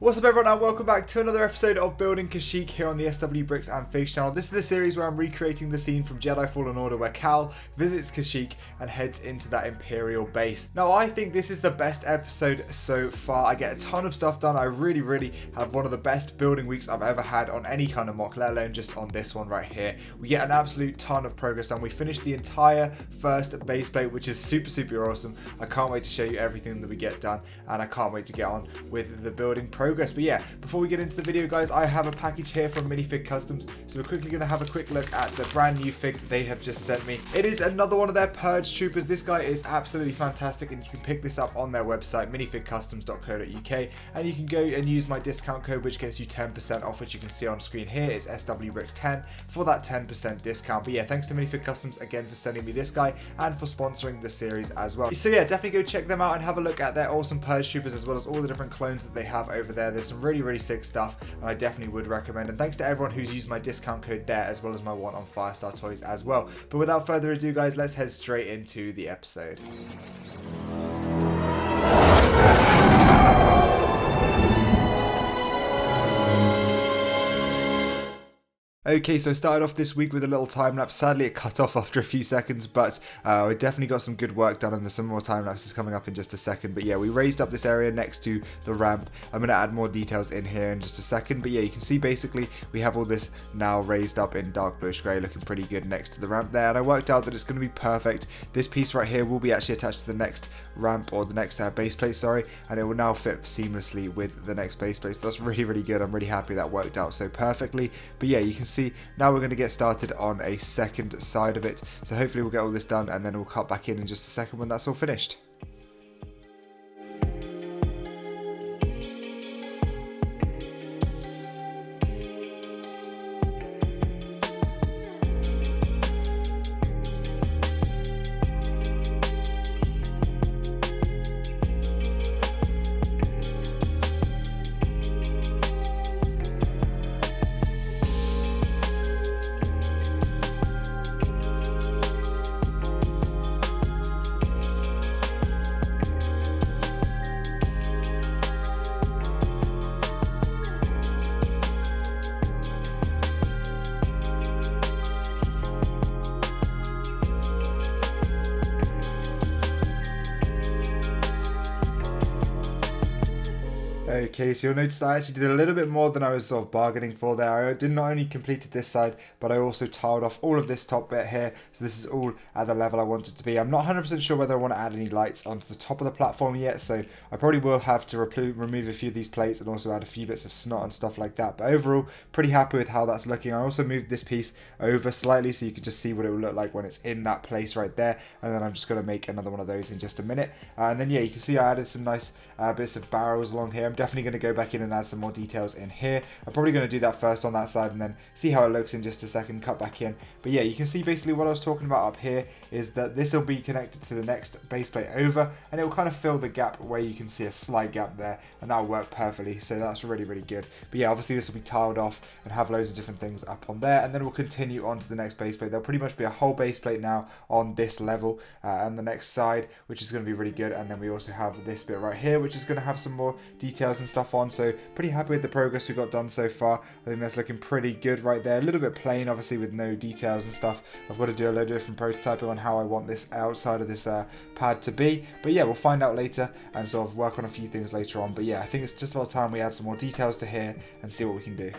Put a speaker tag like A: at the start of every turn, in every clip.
A: What's up everyone and welcome back to another episode of Building KASHYYYK here on the SW Bricks and Figs channel. This is the series where I'm recreating the scene from Jedi Fallen Order where Cal visits KASHYYYK and heads into that Imperial base. Now I think this is the best episode so far. I get a ton of stuff done. I really have one of the best building weeks I've ever had on any kind of mock, let alone just on this one right here. We get an absolute ton of progress done. We finished the entire first base plate, which is super awesome. I can't wait to show you everything that we get done and I can't wait to get on with the building progress. But yeah, before we get into the video guys, I have a package here from Minifig Customs, so we're quickly going to have a quick look at the brand new fig that they have just sent me. It is another one of their Purge Troopers. This guy is absolutely fantastic and you can pick this up on their website minifigcustoms.co.uk, and you can go and use my discount code which gets you 10% off, which you can see on screen here. It's SWBricks10 for that 10% discount. But yeah, thanks to Minifig Customs again for sending me this guy and for sponsoring the series as well. So yeah, definitely go check them out and have a look at their awesome Purge Troopers as well as all the different clones that they have over there. There's some really sick stuff and I definitely would recommend, and thanks to everyone who's used my discount code there as well as my one on Firestar Toys as well. But without further ado guys, let's head straight into the episode. Okay, so I started off this week with a little time lapse. Sadly, it cut off after a few seconds, but we definitely got some good work done, and there's some more time lapses coming up in just a second. But yeah, we raised up this area next to the ramp. I'm going to add more details in here in just a second. But yeah, you can see basically we have all this now raised up in dark bluish grey, looking pretty good next to the ramp there. And I worked out that it's going to be perfect. This piece right here will be actually attached to the next ramp, or the next base plate, sorry, and it will now fit seamlessly with the next base plate. So that's really good. I'm really happy that worked out so perfectly. But yeah, you can see now we're going to get started on a second side of it, so hopefully we'll get all this done and then we'll cut back in just a second when that's all finished. Okay, so you'll notice I actually did a little bit more than I was sort of bargaining for there. I did not only completed this side, but I also tiled off all of this top bit here. So this is all at the level I want it to be. I'm not 100% sure whether I want to add any lights onto the top of the platform yet, so I probably will have to remove a few of these plates and also add a few bits of snot and stuff like that. But overall, pretty happy with how that's looking. I also moved this piece over slightly so you can just see what it will look like when it's in that place right there. And then I'm just going to make another one of those in just a minute. And then yeah, you can see I added some nice bits of barrels along here. I'm definitely going to go back in and add some more details in here. I'm probably going to do that first on that side and then see how it looks in just a second, cut back in. But yeah, you can see basically what I was talking about up here is that this will be connected to the next base plate over, and it will kind of fill the gap where you can see a slight gap there, and that will work perfectly. So that's really good. But yeah, obviously this will be tiled off and have loads of different things up on there, and then we'll continue on to the next base plate. There'll pretty much be a whole base plate now on this level and the next side, which is going to be really good. And then we also have this bit right here, which is going to have some more details and stuff on. So pretty happy with the progress we got done so far. I think that's looking pretty good right there. A little bit plain, obviously, with no details and stuff. I've got to do a load of different prototyping on how I want this outside of this pad to be. But yeah, we'll find out later and sort of work on a few things later on. But yeah, I think it's just about time we add some more details to here and see what we can do.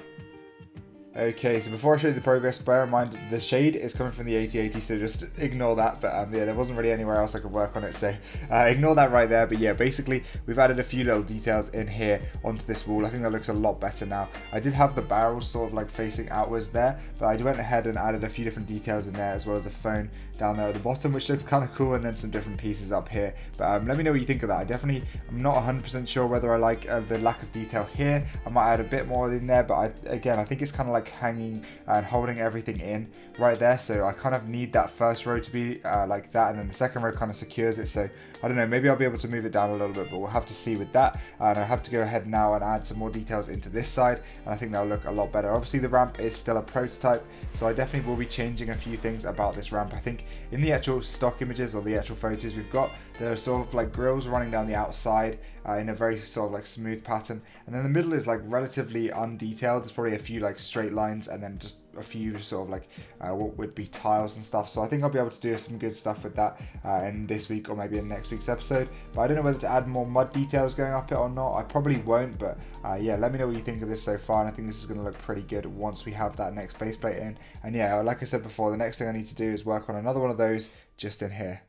A: Okay, so before I show you the progress, bear in mind the shade is coming from the 8080, so just ignore that. But yeah, there wasn't really anywhere else I could work on it, so ignore that right there. But yeah, basically we've added a few little details in here onto this wall. I think that looks a lot better now. I did have the barrels sort of like facing outwards there, but I went ahead and added a few different details in there, as well as a phone down there at the bottom, which looks kind of cool, and then some different pieces up here. But let me know what you think of that. I'm not 100% sure whether I like the lack of detail here. I might add a bit more in there, but again, I think it's kind of like like hanging and holding everything in right there, so I kind of need that first row to be like that, and then the second row kind of secures it. So I don't know, maybe I'll be able to move it down a little bit, but we'll have to see with that. And I have to go ahead now and add some more details into this side, and I think that'll look a lot better. Obviously the ramp is still a prototype, so I definitely will be changing a few things about this ramp. I think in the actual stock images or the actual photos we've got, there are sort of like grills running down the outside in a very sort of like smooth pattern, and then the middle is like relatively undetailed. There's probably a few like straight lines and then just a few sort of like what would be tiles and stuff. So I think I'll be able to do some good stuff with that in this week or maybe in next week's episode, but I don't know whether to add more mud details going up it or not. I probably won't, but yeah, let me know what you think of this so far, and I think this is going to look pretty good once we have that next base plate in. And yeah, like I said before, the next thing I need to do is work on another one of those just in here.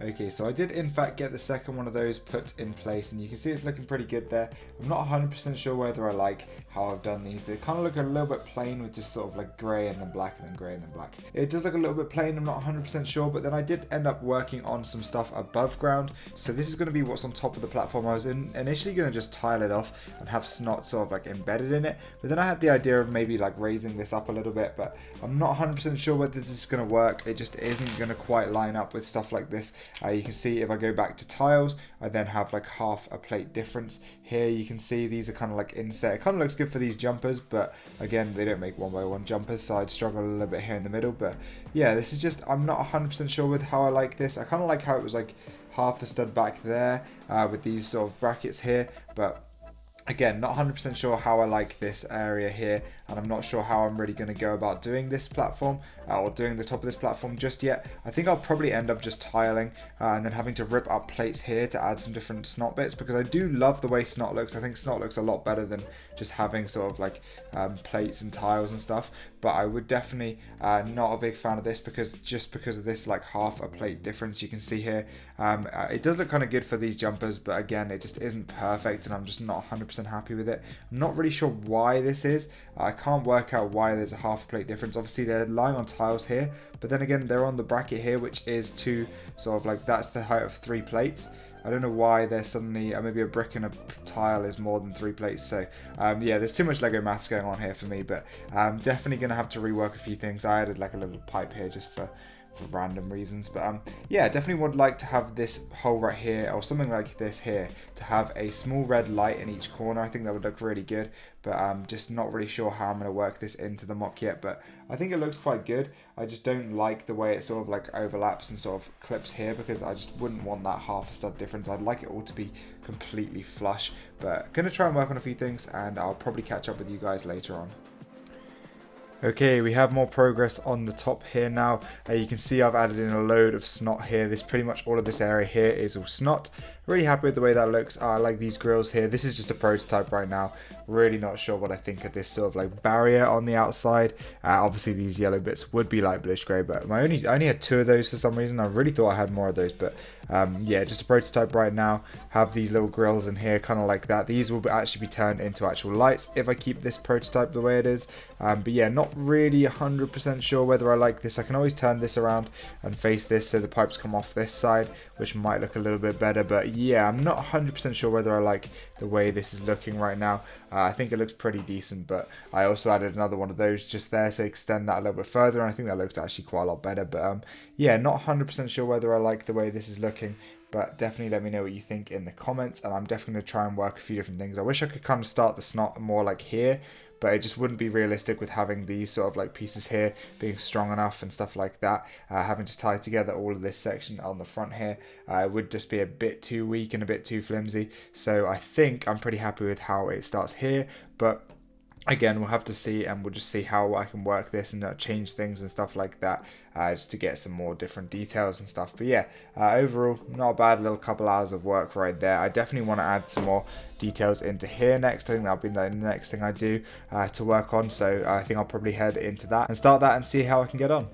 A: Okay, so I did in fact get the second one of those put in place, and you can see it's looking pretty good there. I'm not 100% sure whether I like how I've done these. They kind of look a little bit plain with just sort of like grey and then black and then grey and then black. It does look a little bit plain, I'm not 100% sure, but then I did end up working on some stuff above ground. So this is going to be what's on top of the platform. I was initially going to just tile it off and have snot sort of like embedded in it, but then I had the idea of maybe like raising this up a little bit, but I'm not 100% sure whether this is going to work. It just isn't going to quite line up with stuff like this. You can see if I go back to tiles, I then have like half a plate difference. Here you can see these are kind of like inset. It kind of looks good for these jumpers, but again, they don't make 1x1 jumpers, so I'd struggle a little bit here in the middle. But yeah, this is just, I'm not 100% sure with how I like this. I kind of like how it was like half a stud back there with these sort of brackets here, but again, not 100% sure how I like this area here, and I'm not sure how I'm really going to go about doing this platform or doing the top of this platform just yet. I think I'll probably end up just tiling and then having to rip up plates here to add some different snot bits, because I do love the way snot looks. I think snot looks a lot better than just having sort of like plates and tiles and stuff, but I would definitely not a big fan of this because of this like half a plate difference you can see here. It does look kind of good for these jumpers, but again, it just isn't perfect, and I'm just not 100% happy with it. I'm not really sure why this is. I can't work out why there's a half a plate difference. Obviously they're lying on tiles here, but then again they're on the bracket here, which is two sort of like, that's the height of 3 plates. I don't know why they're suddenly, maybe a brick and a tile is more than 3 plates. So yeah, there's too much Lego maths going on here for me, but I'm definitely going to have to rework a few things. I added like a little pipe here just for random reasons, but yeah, definitely would like to have this hole right here or something like this here to have a small red light in each corner. I think that would look really good, but I'm just not really sure how I'm going to work this into the mock yet, but I think it looks quite good. I just don't like the way it sort of like overlaps and sort of clips here, because I just wouldn't want that half a stud difference. I'd like it all to be completely flush, but going to try and work on a few things, and I'll probably catch up with you guys later on. Okay, we have more progress on the top here now. You can see I've added in a load of snot here. This pretty much all of this area here is all snot. Really happy with the way that looks. I like these grills here. This is just a prototype right now. Really not sure what I think of this sort of like barrier on the outside. Obviously these yellow bits would be light bluish grey, but I only had 2 of those for some reason. I really thought I had more of those, but yeah, just a prototype right now. Have these little grills in here, kind of like that. These will actually be turned into actual lights if I keep this prototype the way it is. But yeah, not really 100% sure whether I like this. I can always turn this around and face this so the pipes come off this side, which might look a little bit better. But yeah, I'm not 100% sure whether I like the way this is looking right now. I think it looks pretty decent, but I also added another one of those just there to extend that a little bit further, and I think that looks actually quite a lot better. But yeah, not 100% sure whether I like the way this is looking, but definitely let me know what you think in the comments, and I'm definitely going to try and work a few different things. I wish I could kind of start the snot more like here, but it just wouldn't be realistic with having these sort of like pieces here being strong enough and stuff like that. Having to tie together all of this section on the front here would just be a bit too weak and a bit too flimsy. So I think I'm pretty happy with how it starts here, but again, we'll have to see, and we'll just see how I can work this and change things and stuff like that, just to get some more different details and stuff. But yeah, overall, not a bad little couple hours of work right there. I definitely want to add some more details into here next. I think that'll be the next thing I do to work on. So I think I'll probably head into that and start that and see how I can get on.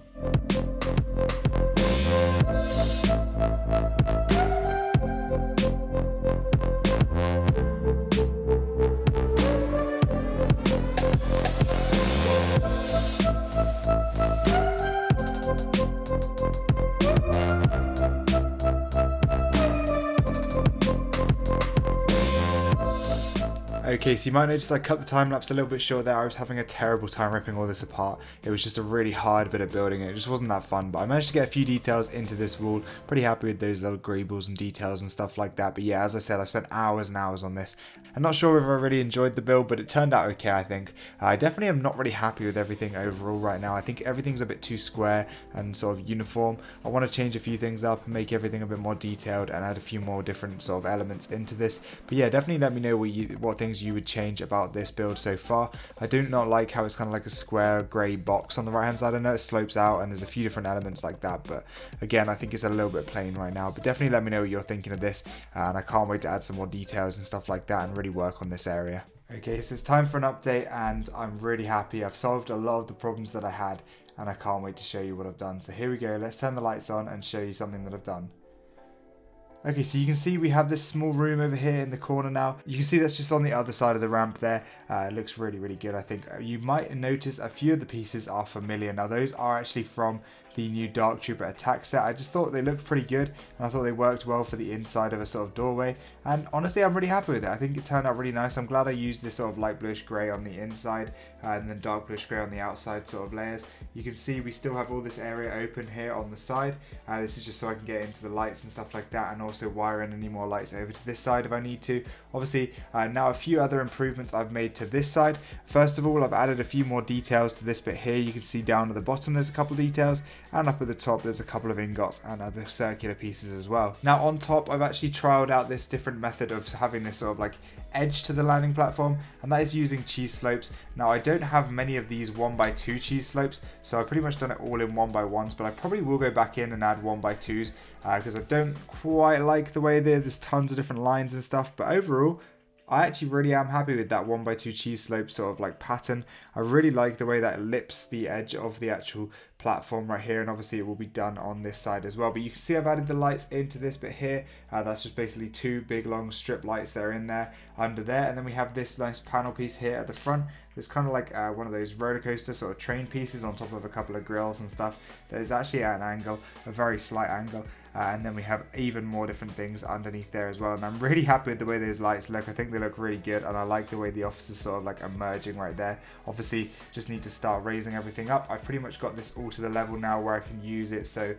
A: Okay, so you might notice I cut the time lapse a little bit short there. I was having a terrible time ripping all this apart. It was just a really hard bit of building and it just wasn't that fun, but I managed to get a few details into this wall. Pretty happy with those little greebles and details and stuff like that. But yeah, as I said, I spent hours and hours on this. I'm not sure whether I really enjoyed the build, but it turned out okay, I think. I definitely am not really happy with everything overall right now. I think everything's a bit too square and sort of uniform. I want to change a few things up and make everything a bit more detailed and add a few more different sort of elements into this. But yeah, definitely let me know what things you would change about this build so far. I do not like how it's kind of like a square grey box on the right hand side. I know it slopes out and there's a few different elements like that, but again, I think it's a little bit plain right now. But definitely let me know what you're thinking of this, and I can't wait to add some more details and stuff like that and really work on this area. Okay, so it's time for an update and I'm really happy. I've solved a lot of the problems that I had and I can't wait to show you what I've done. So here we go, let's turn the lights on and show you something that I've done. Okay, so you can see we have this small room over here in the corner now. You can see that's just on the other side of the ramp there. It looks really, really good, I think. You might notice a few of the pieces are familiar. Now, those are actually from the new Dark Trooper attack set. I just thought they looked pretty good, and I thought they worked well for the inside of a sort of doorway. And honestly, I'm really happy with it. I think it turned out really nice. I'm glad I used this sort of light bluish grey on the inside and then dark bluish grey on the outside sort of layers. You can see we still have all this area open here on the side. This is just so I can get into the lights and stuff like that, and also wire in any more lights over to this side if I need to. Obviously, now a few other improvements I've made to this side. First of all, I've added a few more details to this bit here. You can see down at the bottom there's a couple of details, and up at the top there's a couple of ingots and other circular pieces as well. Now on top, I've actually trialed out this different method of having this sort of like edge to the landing platform, and that is using cheese slopes. Now I don't have many of these 1x2 cheese slopes, so I've pretty much done it all in 1x1s, but I probably will go back in and add 1x2s because I don't quite like the way there's tons of different lines and stuff. But overall, I actually really am happy with that 1x2 cheese slope sort of like pattern. I really like the way that it lips the edge of the actual platform right here, and obviously it will be done on this side as well. But you can see I've added the lights into this bit here. That's just basically two big long strip lights that are in there under there, and then we have this nice panel piece here at the front. It's kind of like one of those roller coaster sort of train pieces on top of a couple of grills and stuff. There's actually at an angle, a very slight angle. And then we have even more different things underneath there as well. And I'm really happy with the way those lights look. I think they look really good, and I like the way the office is sort of like emerging right there. Obviously, just need to start raising everything up. I've pretty much got this all to the level now where I can use it. So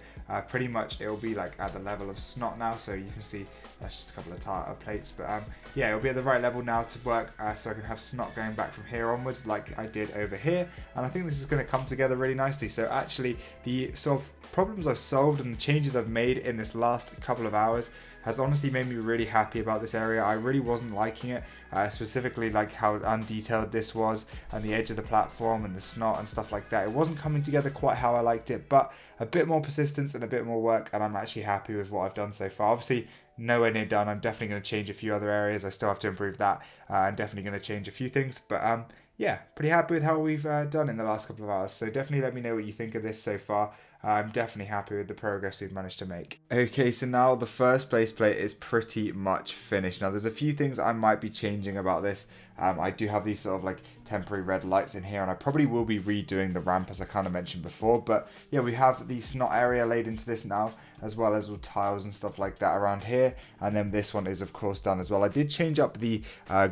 A: pretty much it'll be like at the level of snot now. So you can see that's just a couple of tartar plates. But yeah, it'll be at the right level now to work so I can have snot going back from here onwards like I did over here. And I think this is going to come together really nicely. So actually, the sort of problems I've solved and the changes I've made in this last couple of hours has honestly made me really happy about this area. I really wasn't liking it, specifically like how undetailed this was and the edge of the platform and the snot and stuff like that. It wasn't coming together quite how I liked it, but a bit more persistence and a bit more work, and I'm actually happy with what I've done so far. Obviously, nowhere near done. I'm definitely going to change a few other areas. I still have to improve that. I'm definitely going to change a few things, but yeah, pretty happy with how we've done in the last couple of hours. So definitely let me know what you think of this so far. I'm definitely happy with the progress we've managed to make. Okay, so now the first base plate is pretty much finished. Now there's a few things I might be changing about this. I do have these sort of like temporary red lights in here, and I probably will be redoing the ramp as I kind of mentioned before. But yeah, we have the snot area laid into this now, as well as all tiles and stuff like that around here. And then this one is of course done as well. I did change up the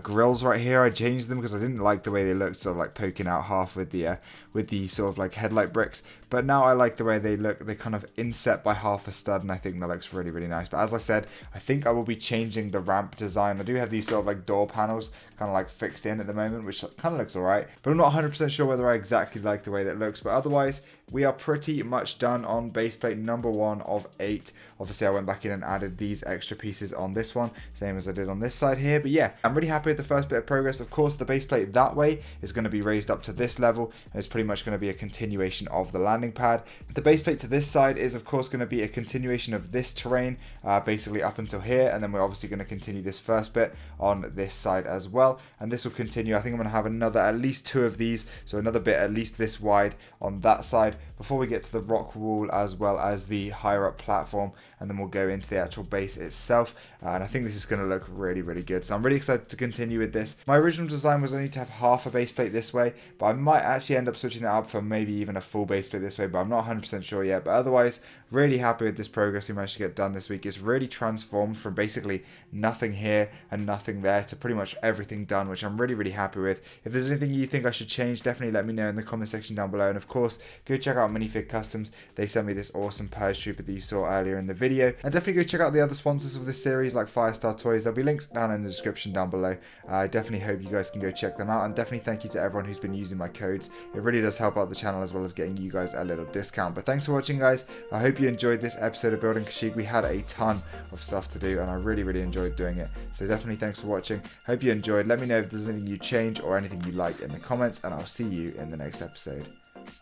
A: grills right here. I changed them because I didn't like the way they looked, sort of like poking out half with the sort of like headlight bricks. But now I like the way they look. They kind of inset by half a stud, and I think that looks really, really nice. But as I said, I think I will be changing the ramp design. I do have these sort of like door panels kind of like fixed in at the moment, which kind of looks alright. But I'm not 100% sure whether I exactly like the way that looks. But otherwise, we are pretty much done on baseplate number 1 of 8. Obviously I went back in and added these extra pieces on this one, same as I did on this side here. But yeah, I'm really happy with the first bit of progress. Of course, the baseplate that way is going to be raised up to this level, and it's pretty much going to be a continuation of the landing pad. The baseplate to this side is of course going to be a continuation of this terrain, basically up until here, and then we're obviously going to continue this first bit on this side as well, and this will continue. I think I'm going to have another at least 2 of these, so another bit at least this wide on that side before we get to the rock wall as well as the higher up platform, and then we'll go into the actual base itself, and I think this is going to look really, really good. So I'm really excited to continue with this. My original design was only to have half a base plate this way, but I might actually end up switching that up for maybe even a full base plate this way, but I'm not 100% sure yet. But otherwise, really happy with this progress we managed to get done this week. It's really transformed from basically nothing here and nothing there to pretty much everything done, which I'm really, really happy with. If there's anything you think I should change, definitely let me know in the comment section down below. And of course, go check out Minifig Customs. They sent me this awesome Purge Trooper that you saw earlier in the video. And definitely go check out the other sponsors of this series like Firestar Toys. There'll be links down in the description down below. I definitely hope you guys can go check them out, and definitely thank you to everyone who's been using my codes. It really does help out the channel as well as getting you guys a little discount. But thanks for watching, guys. I hope you enjoyed this episode of Building KASHYYYK. We had a ton of stuff to do and I really, really enjoyed doing it. So definitely thanks for watching. Hope you enjoyed. Let me know if there's anything you change or anything you like in the comments, and I'll see you in the next episode.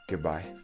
A: Goodbye.